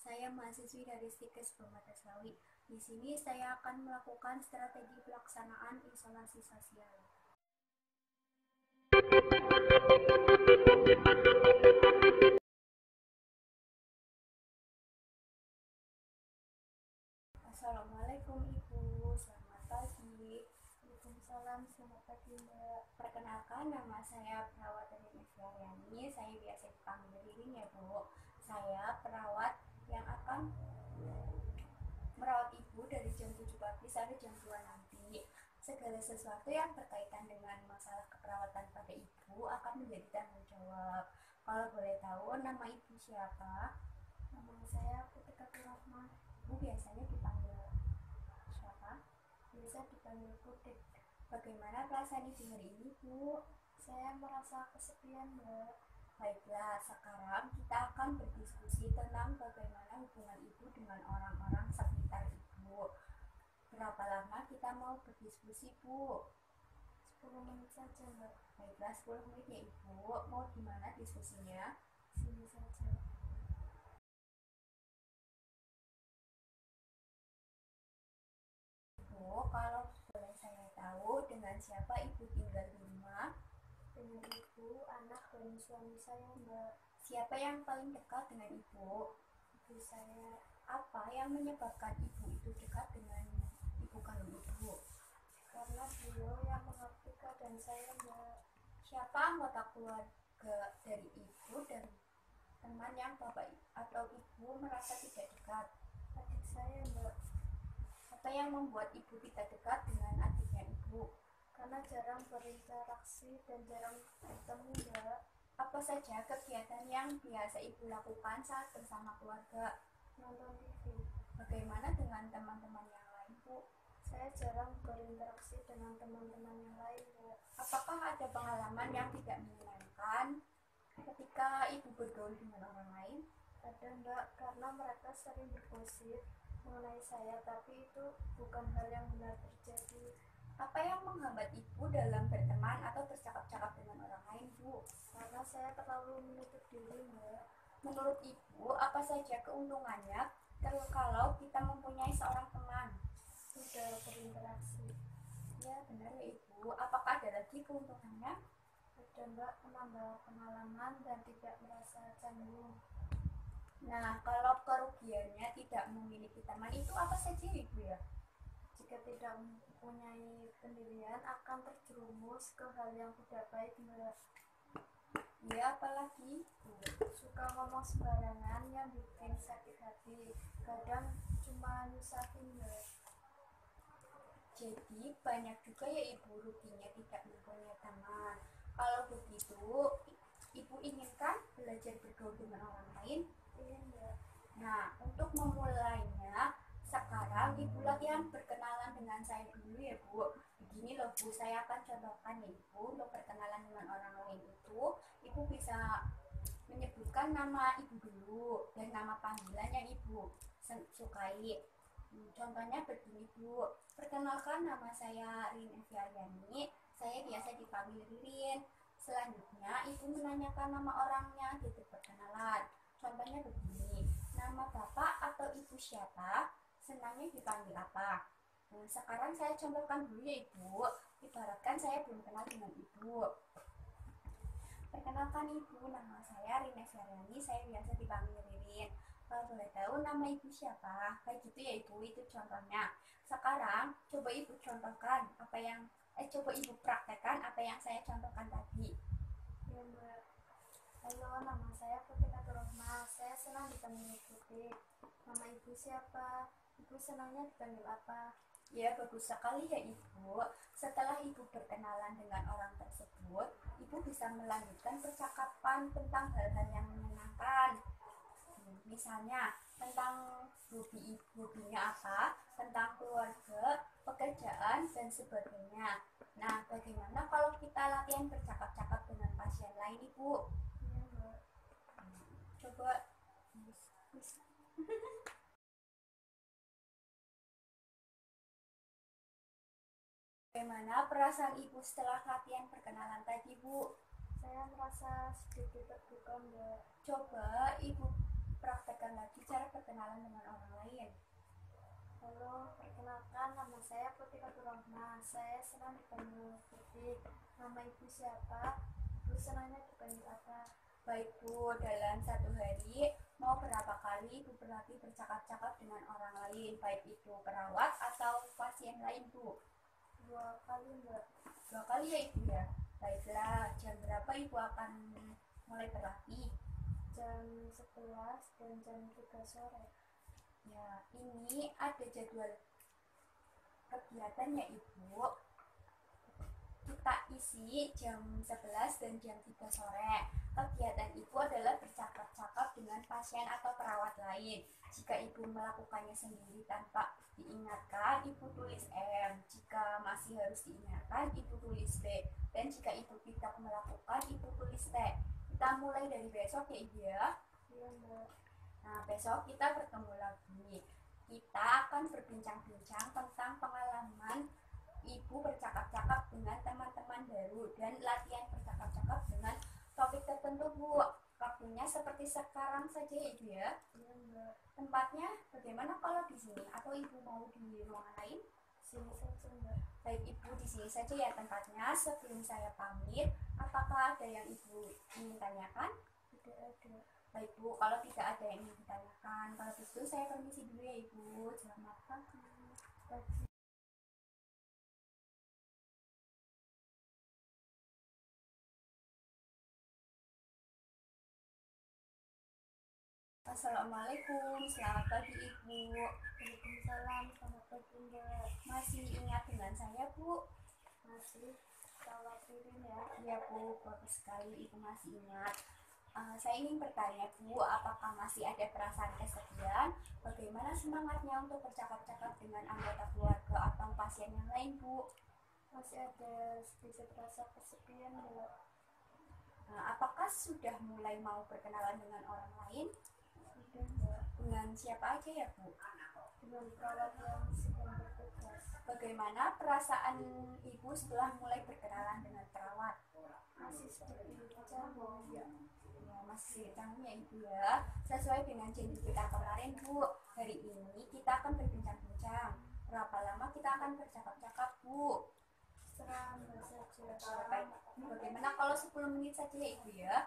Saya mahasiswi dari Stikes Pematarasawi. Di sini saya akan melakukan strategi pelaksanaan isolasi sosial. Assalamualaikum Ibu, selamat pagi. Waalaikumsalam, selamat pagi Mbak. Perkenalkan, nama saya perawat dari Nevyariani. Saya biasa dipanggil Ririn ya Bu. Saya perawat yang akan merawat Ibu dari jam 7 pagi sampai jam 2 nanti. Segala sesuatu yang berkaitan dengan masalah keperawatan pada Ibu akan menjadi tanggung jawab. Kalau boleh tahu nama Ibu siapa? Nama saya Putri Rahma. Ibu biasanya dipanggil siapa? Biasa dipanggil Putri. Bagaimana perasaan Ibu hari ini, Bu? Saya merasa kesepian, Mbak. Baiklah, sekarang kita akan berdiskusi tentang bagaimana hubungan Ibu dengan orang-orang sekitar Ibu. Berapa lama kita mau berdiskusi, Bu? 10 menit saja, Mbak. Baiklah, 10 menit ya, Ibu. Mau gimana diskusinya? Sini saja. Ibu, kalau boleh saya tahu, dengan siapa Ibu tinggal di rumah? Dengan Ibu, anak, dan suami saya, Mbak. Siapa yang paling dekat dengan Ibu? Ibu saya. Apa yang menyebabkan Ibu itu dekat dengan Ibu kandung Ibu? Karena beliau yang mengerti keadaan saya, Mbak. Siapa anggota keluarga dari Ibu dan teman yang Bapak atau Ibu merasa tidak dekat? Adik saya, Mbak. Apa yang membuat Ibu tidak dekat dengan adiknya Ibu? Karena jarang berinteraksi dan jarang bertemu, Mbak. Apa saja kegiatan yang biasa Ibu lakukan saat bersama keluarga? Nonton TV. Bagaimana dengan teman-teman yang lain, Bu? Saya jarang berinteraksi dengan teman-teman yang lain, Bu. Apakah ada pengalaman yang tidak menyenangkan ketika Ibu bergaul dengan orang lain? Ada, Mbak, karena mereka sering bergosip mengenai saya, tapi itu bukan hal yang benar terjadi. Apa yang menghambat Ibu dalam berteman atau bercakap-cakap dengan orang lain, Bu? Karena saya terlalu menutup diri, Mbak. Menurut Ibu, apa saja keuntungannya kalau kita mempunyai seorang teman? Sudah berinteraksi. Ya, benar ya, Ibu. Apakah ada lagi keuntungannya? Ada, Mbak, menambah pengalaman dan tidak merasa canggung. Nah, kalau kerugiannya tidak memiliki teman itu apa saja, Ibu ya? Jika tidak mempunyai pendirian akan terjerumus ke hal yang tidak baik, Mbak. Ya, apalagi suka ngomong sembarangan yang bikin sakit hati, kadang cuma nyusahin, Mbak. Jadi banyak juga ya Ibu ruginya tidak mempunyai teman. Kalau begitu, Ibu inginkan belajar bergaul dengan orang lain? Ingin, Mbak. Nah, untuk memulainya, sekarang Ibu latihan berkenalan dengan saya dulu ya, Bu. Begini loh, Bu, saya akan contohkan ya, Ibu. Untuk berkenalan dengan orang lain itu, Ibu bisa menyebutkan nama Ibu dulu dan nama panggilan yang Ibu sukai. Contohnya begini, Bu. Perkenalkan, nama saya Rin Eviariani. Saya biasa dipanggil Ririn. Selanjutnya, Ibu menanyakan nama orangnya gitu perkenalan. Contohnya begini, nama Bapak atau Ibu siapa? Senangnya dipanggil apa? Nah, sekarang saya contohkan dulu ya, Ibu. Ibaratkan saya belum kenal dengan Ibu. Perkenalkan Ibu, nama saya Rina Syariani, saya biasa dipanggil Ririn. Kalau boleh tahu nama Ibu siapa? Kayak gitu ya Ibu, itu contohnya. Sekarang coba Ibu contohkan apa yang coba Ibu praktekkan apa yang saya contohkan tadi. Ya, Mbak. Halo, nama saya Putri Rahma. Saya senang dipanggil Putri. Nama Ibu siapa? Ibu senangnya dipanggil apa? Ya, bagus sekali ya Ibu. Setelah Ibu berkenalan dengan orang tersebut, Ibu bisa melanjutkan percakapan tentang hal-hal yang menyenangkan. Misalnya tentang hobinya apa, tentang keluarga, pekerjaan, dan sebagainya. Nah, bagaimana kalau kita latihan bercakap-cakap dengan pasien lain, Ibu? Iya, Mbak. Coba. Bagaimana perasaan Ibu setelah latihan perkenalan tadi, Bu? Saya merasa sedikit terbuka, Mbak. Coba Ibu praktekkan lagi cara perkenalan Perkenalkan, nama saya Putri Faturahma. Saya senang dipanggil Putri. Nama ibu siapa? Ibu senangnya dipanggil apa? Baik Bu, dalam satu hari mau berapa kali Ibu berlatih bercakap-cakap dengan orang lain, baik itu perawat atau pasien lain Bu? 2 kali Mbak. 2 kali ya Ibu ya? Baiklah, jam berapa Ibu akan mulai berlatih? Jam 11 dan jam 3 sore. Ya, ini ada jadwal kegiatannya Ibu. Kita isi jam 11 dan jam 3 sore. Kegiatan Ibu adalah bercakap-cakap dengan pasien atau perawat lain. Jika Ibu melakukannya sendiri tanpa diingatkan, Ibu tulis M. Jika masih harus diingatkan, Ibu tulis B. Dan jika Ibu tidak melakukan, Ibu tulis T. Kita mulai dari besok ya Ibu ya. Iya Mbak. Nah, besok kita bertemu lagi. Kita akan berbincang-bincang tentang pengalaman Ibu bercakap-cakap dengan teman-teman baru dan latihan bercakap-cakap dengan topik tertentu Bu. Waktunya seperti sekarang saja Ibu ya. Iya Mbak. Tempatnya bagaimana kalau di sini atau Ibu mau di ruangan lain? Sini saja Mbak. Baik Ibu, di sini saja ya tempatnya. Sebelum saya pamit, apakah ada yang Ibu ingin tanyakan? Tidak ada. Baik Bu, kalau tidak ada yang ingin ditanyakan, kalau begitu saya permisi dulu ya Ibu. Selamat pagi. Assalamualaikum, selamat pagi Ibu. Waalaikumsalam, selamat pagi Mbak. Masih ingat dengan saya Bu? Masih, khawatirin ya. Iya Bu, bagus sekali Ibu masih ingat. Saya ingin bertanya Bu, apakah masih ada perasaan kesepian? Bagaimana semangatnya untuk bercakap-cakap dengan anggota keluarga atau pasien yang lain Bu? Masih ada sedikit rasa kesepian Bu. Apakah sudah mulai mau berkenalan dengan orang lain? Sudah Mbak. Dengan siapa aja ya Bu? Dengan perawat yang sedang bertugas. Bagaimana perasaan Ibu setelah mulai berkenalan dengan perawat? Masih seperti canggung ya. Masih canggung ya Ibu ya. Sesuai dengan janji kita kemarin Bu, hari ini kita akan berbincang-bincang. Berapa lama kita akan bercakap-cakap Bu? Serah saja. Baik. Bagaimana kalau 10 menit saja ya Ibu ya?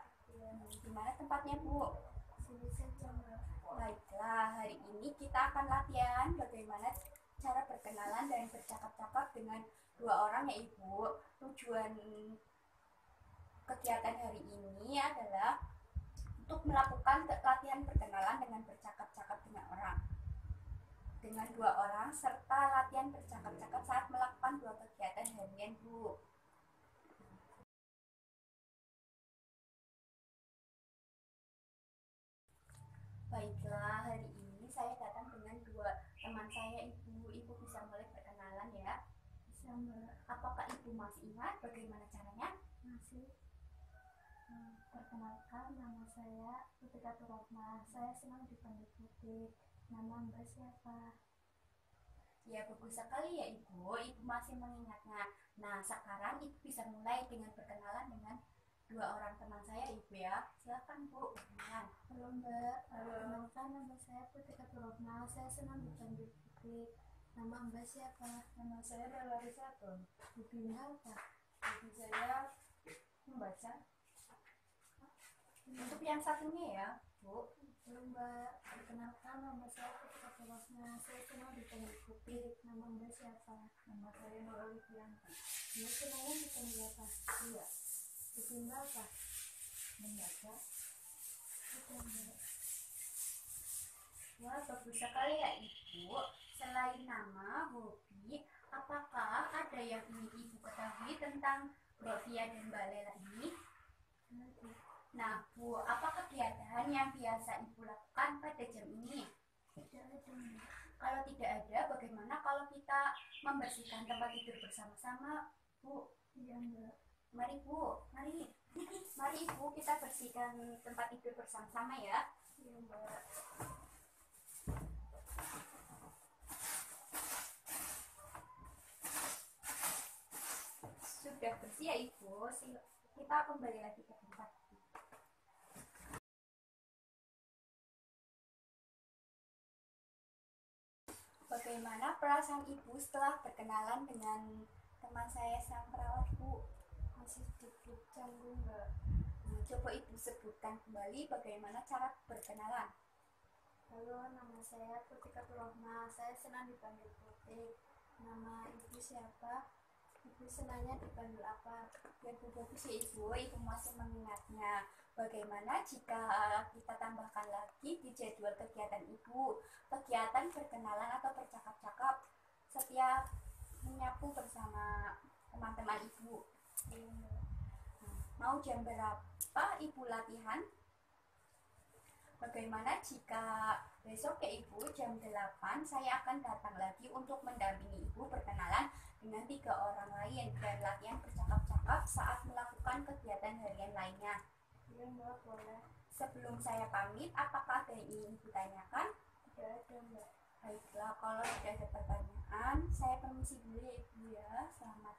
Di mana tempatnya Bu? Sini saja Mbak. Baiklah, hari ini kita akan latihan bagaimana cara berkenalan dan bercakap-cakap dengan 2 orang ya Ibu. Tujuan kegiatan hari ini adalah untuk melakukan latihan perkenalan dengan bercakap-cakap dengan 2 orang serta latihan bercakap-cakap saat melakukan 2 kegiatan harian Bu. Baiklah, hari ini saya datang dengan 2 teman saya Ibu. Ibu bisa mulai perkenalan ya. Bisa Mbak. Apakah Ibu masih ingat bagaimana caranya? Masih. Perkenalkan, nama saya Putri Faturahma. Saya senang dipanggil Putri. Nama Mbak siapa? Ya, bagus sekali ya Ibu. Ibu masih mengingatnya. Nah, sekarang Ibu bisa mulai dengan berkenalan dengan 2 orang teman saya Ibu ya. Silakan Bu. Halo Mbak. Perkenalkan, nama saya Putri Faturahma. Saya senang dipanggil Putri. Nama Mbak siapa? Nama saya Larissa. Hobinya apa? Hobi saya membaca. Untuk yang satunya ya Bu. Halo Mbak, perkenalkan nama saya Putri Faturahma. Saya senang dipanggil Putri. Nama Mbak siapa? Nama saya Nurul Fianti. Mbak senangnya dipanggil apa? Iya. Hobi Mbak apa? Membaca. Sudah Mbak. Wah, bagus sekali ya Ibu. Selain nama, hobi, apakah ada yang ingin Ibu ketahui tentang Mbak Fia dan Mbak Lela ini? Nah Bu, apa kegiatan yang biasa Ibu lakukan pada jam ini? Tidak ada. Kalau tidak ada, bagaimana kalau kita membersihkan tempat tidur bersama-sama Bu? Iya Mbak. Mari Bu, mari Ibu, kita bersihkan tempat tidur bersama-sama ya. Iya Mbak. Sudah bersih ya Ibu, kita kembali lagi ke tempat. Bagaimana perasaan ibu setelah berkenalan dengan teman saya sang perawat, Bu? Masih sedikit canggung, Mbak. Nah, coba ibu sebutkan kembali bagaimana cara berkenalan. Halo, nama saya Putika Turahma. Saya senang dipanggil Putih. Nama ibu siapa? Ibu senangnya dipanggil apa? Biar Bu bagus ya ibu masih mengingatnya. Bagaimana jika kita tambahkan lagi di jadwal kegiatan ibu, kegiatan berkenalan atau bercakap-cakap setiap menyapu bersama teman-teman ibu. Nah, mau jam berapa ibu latihan? Bagaimana jika besok ya ibu jam 8 saya akan datang lagi untuk mendampingi ibu berkenalan dengan 3 orang lain dan latihan bercakap-cakap saat melakukan kegiatan harian lainnya. Iya, Mbak, boleh. Sebelum saya pamit, apakah ada yang ingin ditanyakan? Tidak ada, Mbak. Baiklah, kalau tidak ada pertanyaan, saya permisi dulu ya ibu ya. Selamat.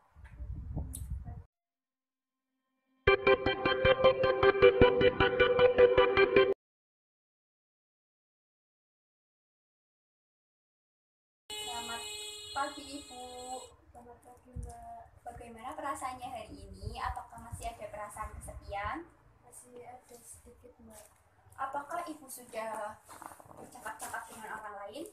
Selamat pagi ibu. Selamat pagi, Mbak. Bagaimana perasaannya hari ini? Apakah masih ada perasaan kesepian? Masih ada sedikit, Mbak. Apakah ibu sudah bercakap-cakap dengan orang lain?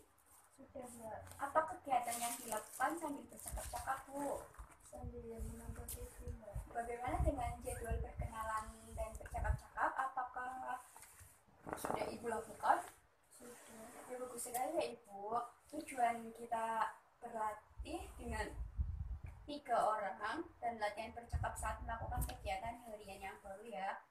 Sudah, Mbak. Apa kegiatan yang dilakukan sambil bercakap-cakap, Bu? Sambil menonton TV, Mbak. Bagaimana dengan jadwal berkenalan dan bercakap-cakap? Apakah sudah ibu lakukan? Sudah. Ya bagus sekali ya ibu. Tujuan kita berlatih dengan 3 orang dan latihan bercakap saat melakukan kegiatan harian yang baru ya.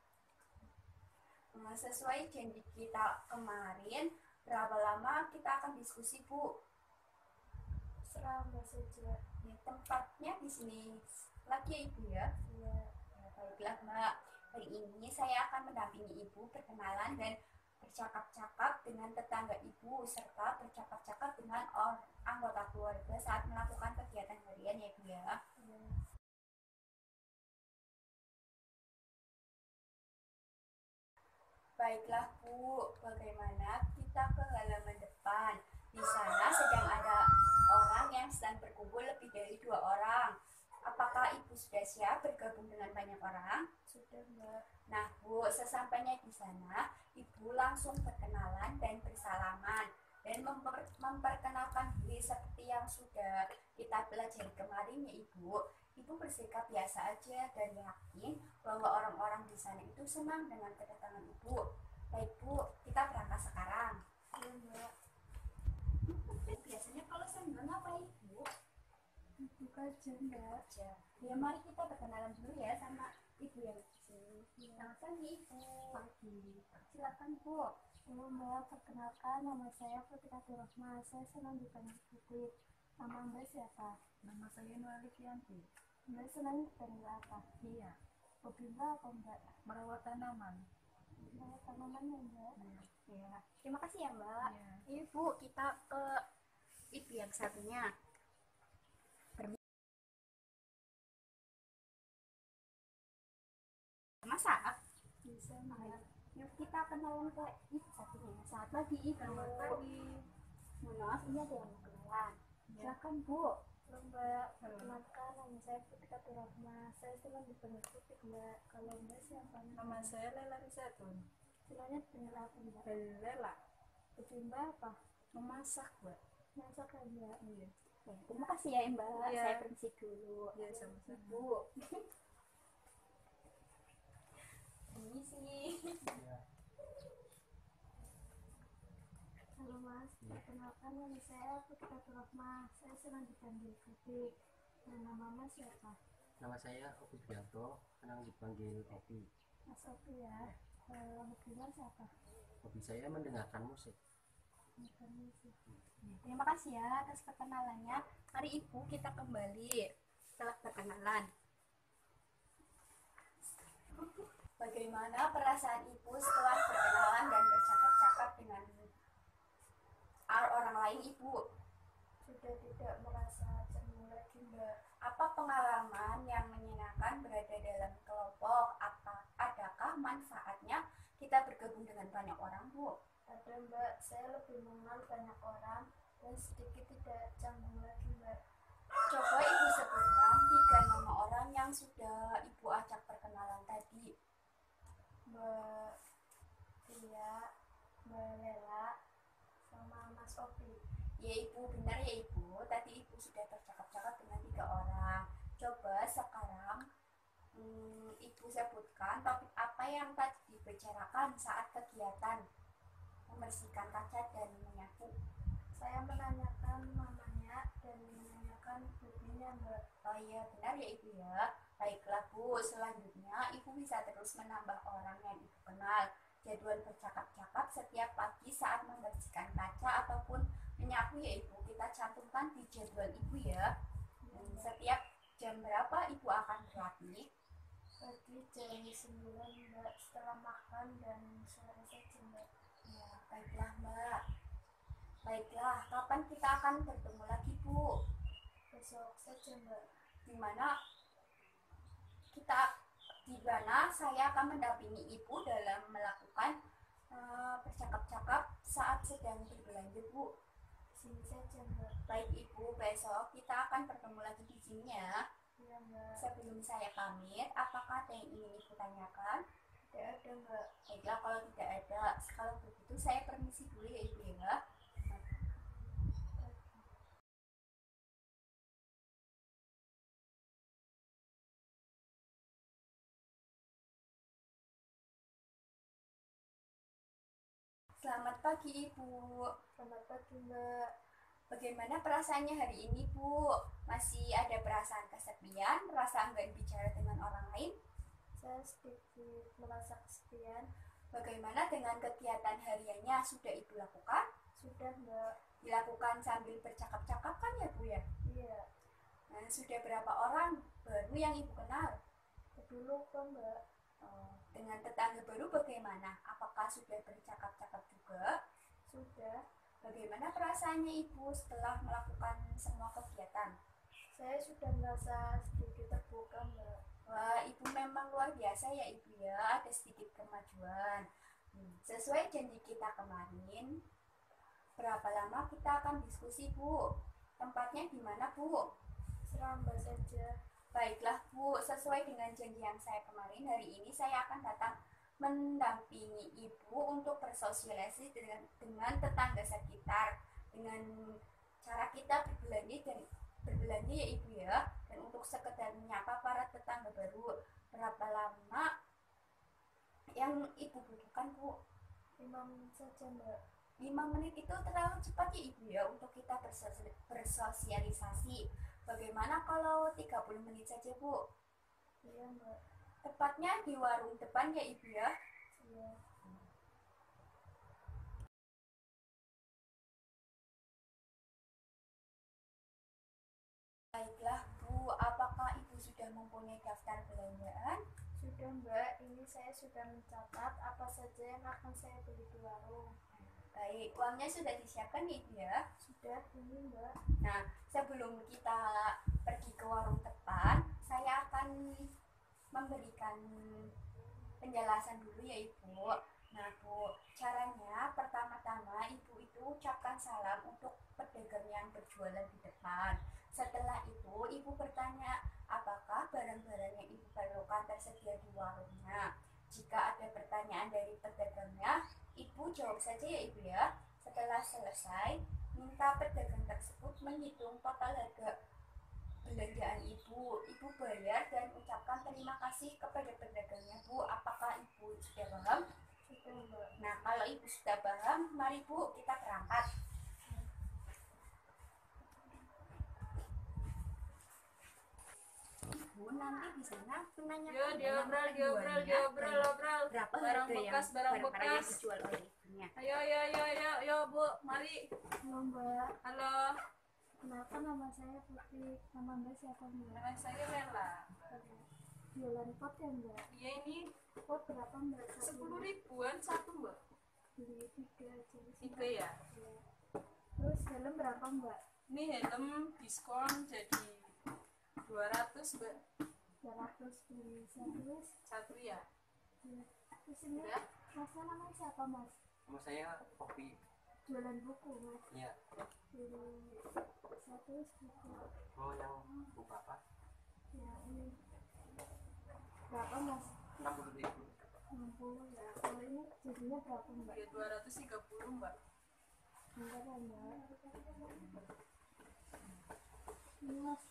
Sesuai janji kita kemarin, berapa lama kita akan diskusi, Bu? Selama saja. Ya, tempatnya di sini lagi ya ibu ya. Iya. Ya, baiklah Mbak, hari ini saya akan mendampingi ibu berkenalan dan bercakap-cakap dengan tetangga ibu serta bercakap-cakap dengan anggota keluarga saat melakukan kegiatan harian ya ibu ya. Iya. Baiklah Bu, bagaimana kita ke halaman depan? Di sana sedang ada orang yang sedang berkumpul lebih dari 2 orang. Apakah ibu sudah siap bergabung dengan banyak orang? Sudah, Mbak. Nah Bu, sesampainya di sana, ibu langsung berkenalan dan bersalaman dan memperkenalkan diri seperti yang sudah kita pelajari kemarin ya ibu. Ibu bersikap biasa aja dan yakin bahwa orang-orang di sana itu senang dengan kedatangan ibu. Baik Bu, kita berangkat sekarang. Iya, Mbak. Biasanya kalau senang apa ibu? Duduk aja, Mbak. Ya mari kita berkenalan dulu ya sama ibu yang di sini. Selamat pagi ibu. Pagi. Silakan Bu. Halo, Mbak. Perkenalkan, nama saya Putika Turahma. Saya senang dipanggil Putih. Nama Mbak siapa? Nama saya Nuali Kianti. Mbak senang dipanggil apa? Iya, Hobi Mbak apa, Mbak? merawat tanaman. Mbak tanaman ya, Mbak? Ya, terima kasih ya Mbak. Iya. Ibu, kita ke ibu yang satunya. Masak? Bisa, Mbak. Yuk kita kenalan ke ibu satunya. Selamat pagi ibu. Selamat pagi. Mohon maaf, ini ada yang mau kenalan. Silakan Bu. Halo, Mbak. Perkenalkan, nama saya Putika Turahma. Saya senang dipanggil Putih, Mbak. Kalau Mbak siapa? Nama saya Lela Rizatun. Silanya dipanggil apa, Mbak? Lela, Hobi Mbak apa? memasak, Mbak. Masak ya, Mbak? Iya. Ya, terima kasih ya Mbak. Iya. Saya permisi dulu. Iya, sama-sama. Ibu. Permisi. Halo, Mas. Perkenalkan, nama saya Putika Turahma. Saya senang dipanggil Putih. Nama Mas siapa? Nama saya Opi Bianto, senang dipanggil Opi. Mas Opi ya. Hobi Mas apa? Hobi saya mendengarkan musik. Bukan sih. Terima kasih ya atas perkenalannya. Mari Ibu kita kembali setelah perkenalan. Bagaimana perasaan Ibu setelah berkenalan dan bercakap-cakap dengan orang lain Ibu? Sudah tidak merasa cemburu lagi, Mbak. Apa pengalaman yang menyenangkan berada dalam kelompok? Adakah manfaatnya kita bergabung dengan banyak orang Bu? Ada, Mbak. Saya lebih mengenal banyak orang Dan sedikit tidak canggung lagi Mbak. Coba Ibu sebutkan 3 nama orang yang sudah Ibu ajak perkenalan tadi. Mbak Tia, Mbak Lela, sama Mas Opi. Ya Ibu, benar ya Ibu. Tadi Ibu sudah bercakap-cakap dengan 3 orang. Coba sekarang Ibu sebutkan topik apa yang tadi dibicarakan saat kegiatan membersihkan kaca dan menyapu. Saya menanyakan namanya dan menanyakan hobinya Mbak. Oh iya, benar ya Ibu ya. Baiklah Bu, selanjutnya Ibu bisa terus menambah orang yang Ibu kenal. Jadwal bercakap-cakap setiap pagi saat membersihkan kaca ataupun menyapu ya Ibu. Kita cantumkan di jadwal Ibu ya. Setiap jam berapa Ibu akan berlatih? Pagi jam 9 Mbak, setelah makan dan sore saja Mbak. Ya, baiklah Mbak. Baiklah, kapan kita akan bertemu lagi Bu? Besok saja Mbak. Di mana saya akan mendampingi Ibu dalam melakukan bercakap-cakap saat sedang berbelanja Bu. Sini saja Mbak. Baik Ibu, besok kita akan bertemu lagi di sini ya. Iya Mbak. Sebelum saya pamit, apakah ada yang ingin Ibu tanyakan? Tidak ada Mbak. Baiklah, kalau tidak ada, kalau begitu saya permisi dulu ya Ibu ya. Selamat pagi Ibu. Selamat pagi Mbak. Bagaimana perasaannya hari ini Bu? Masih ada perasaan kesepian, merasa enggan bicara dengan orang lain? Saya sedikit merasa kesepian. Bagaimana dengan kegiatan hariannya? Sudah Ibu lakukan? Sudah Mbak. Dilakukan sambil bercakap-cakap kan ya Bu ya? Iya. Nah, sudah berapa orang baru yang Ibu kenal? Dulu kok Mbak. Dengan tetangga baru bagaimana? Apakah sudah bercakap-cakap juga? Sudah. Bagaimana perasaannya Ibu setelah melakukan semua kegiatan? Saya sudah merasa sedikit terbuka Mbak. Wah, Ibu memang luar biasa ya Ibu ya, ada sedikit kemajuan. Sesuai janji kita kemarin, berapa lama kita akan diskusi Bu? Tempatnya di mana Bu? Seramba saja. Baiklah Bu, sesuai dengan janji yang saya kemarin, hari ini saya akan datang mendampingi Ibu untuk bersosialisasi dengan tetangga sekitar, dengan cara kita berbelanja ya Ibu ya, dan untuk sekedar menyapa para tetangga baru. Berapa lama yang Ibu butuhkan Bu? 5 menit saja Mbak. 5 menit itu terlalu cepat ya Ibu ya untuk kita bersosialisasi. Bagaimana kalau 30 menit saja Bu? Iya Mbak. Tepatnya di warung depan ya Ibu ya. Iya. Baiklah Bu, apakah Ibu sudah mempunyai daftar belanjaan? Sudah Mbak, ini saya sudah mencatat apa saja yang akan saya beli di warung. Baik, uangnya sudah disiapkan ya Ibu ya? Sudah ini Mbak. Nah, sebelum kita pergi ke warung depan, saya akan memberikan penjelasan dulu ya Ibu. Nah Bu, caranya pertama-tama Ibu itu ucapkan salam untuk pedagang yang berjualan di depan. Setelah itu Ibu bertanya apakah barang-barang yang Ibu perlukan tersedia di warungnya. Jika ada pertanyaan dari pedagangnya, Ibu jawab saja ya Ibu ya. Setelah selesai, minta pedagang tersebut menghitung total harga belanjaan Ibu. Ibu bayar dan ucapkan terima kasih kepada pedagangnya Bu. Apakah Ibu sudah paham? Sudah Mbak. Nah, kalau Ibu sudah paham, mari Bu kita berangkat. Ibu nanti di sana menanyakan Diobrol. berapa Barang harga bekas, yang barang barang-barang yang bekas. dijual oleh ibunya. Ayo Bu, mari. Halo Mbak. Halo, Kenapa nama saya Putri? Nama Mbak siapa Mbak? nama saya Lela. Jualan pot ya Mbak? Iya ini Pot berapa Mbak? 10.000-an satu Mbak. Beli 3 aja. 3 ya. Iya. Terus helm berapa Mbak? Ini helm diskon jadi 200 Mbak. 200 beli satu. Satu ya. Iya. Terus ini Udah. Masnya namanya siapa Mas? Nama saya Opi. jualan buku mas. Iya. Beli satu buku. Oh, yang buku apa? Ya ini berapa mas? 60.000. 60 ya. Kalau ini jadinya berapa mbak? Ya 230 mbak. Enggak ada mbak. Ini mas.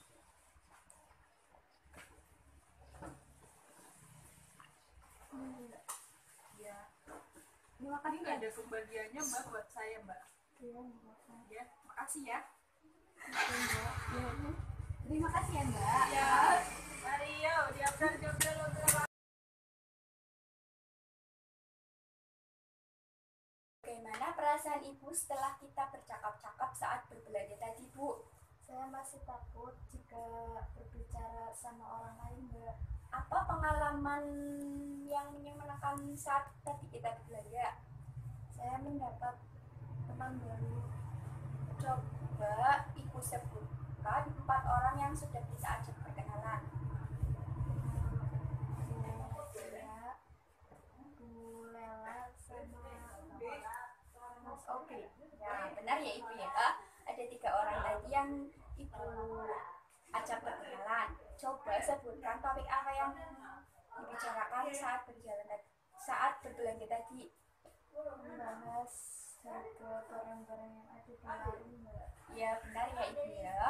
Ini mbak. Ya. Ini Ini makan nggak ada kembaliannya mbak buat saya mbak. Iya mbak. Ya, makasih ya. Oke, mbak. Ya, ini. Terima kasih ya mbak. Ya, mari yuk diambil. Bagaimana perasaan ibu setelah kita bercakap-cakap saat berbelanja tadi, Bu? Saya masih takut jika berbicara sama orang lain mbak. Apa pengalaman yang menyenangkan saat tadi kita berbelanja? Saya mendapat teman baru. Coba ibu sebutkan 4 orang yang sudah bisa ajak perkenalan. Saya, Bu Lela sama Mas Oke, ya benar ya ibu ya. Ada 3 orang tadi yang ibu ajak perkenalan. Coba sebutkan topik apa yang dibicarakan saat berbelanja tadi. membahas harga barang-barang yang ada di warung mbak. Ya benar ya ibu ya.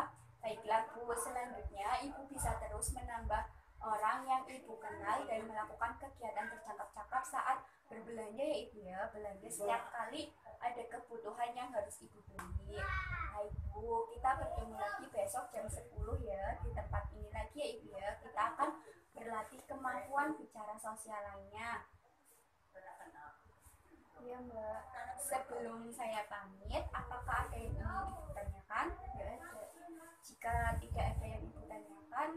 Baiklah Bu, selanjutnya ibu bisa terus menambah orang yang ibu kenal dan melakukan kegiatan bercakap-cakap saat berbelanja ya ibu ya. Belanja setiap kali ada kebutuhan yang harus ibu beli. Nah ibu, kita bertemu lagi besok jam 10 ya di tempat ini lagi ya ibu ya. Kita akan berlatih kemampuan bicara sosial lainnya. Iya mbak. Sebelum saya pamit, apakah ada yang ingin ibu tanyakan? Nggak ada. Jika tidak ada yang ibu tanyakan,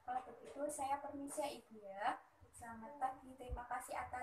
kalau begitu saya permisi ya ibu ya. Selamat pagi, terima kasih atas